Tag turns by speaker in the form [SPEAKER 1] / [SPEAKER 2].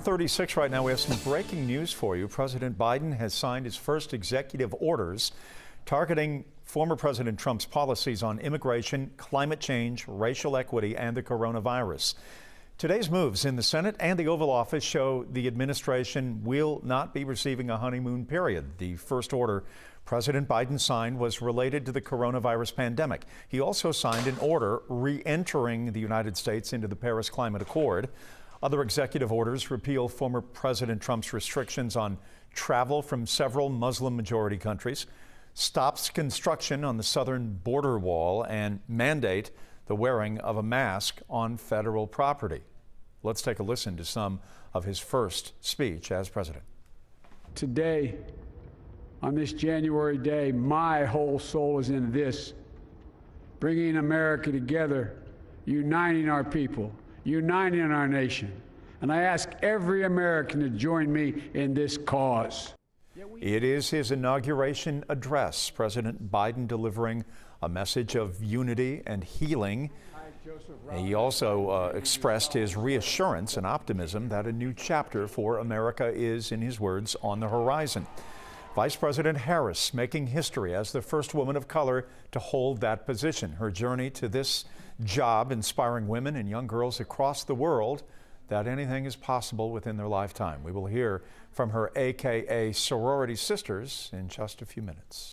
[SPEAKER 1] 36 right now. We have some breaking news for you. President Biden has signed his first executive orders targeting former President Trump's policies on immigration, climate change, racial equity, and the coronavirus. Today's moves in the Senate and the Oval Office show the administration will not be receiving a honeymoon period. The first order President Biden signed was related to the coronavirus pandemic. He also signed an order re-entering the United States into the Paris Climate Accord. Other executive orders repeal former President Trump's restrictions on travel from several Muslim-majority countries, stops construction on the southern border wall, and mandate the wearing of a mask on federal property. Let's take a listen to some of his first speech as president.
[SPEAKER 2] Today, on this January day, my whole soul is in this, bringing America together, uniting our people, uniting our nation. And I ask every American to join me in this cause.
[SPEAKER 1] It is his inauguration address, President Biden delivering a message of unity and healing. He also expressed his reassurance and optimism that a new chapter for America is, in his words, on the horizon. Vice President Harris making history as the first woman of color to hold that position. Her journey to this job inspiring women and young girls across the world that anything is possible within their lifetime. We will hear from her AKA sorority sisters in just a few minutes.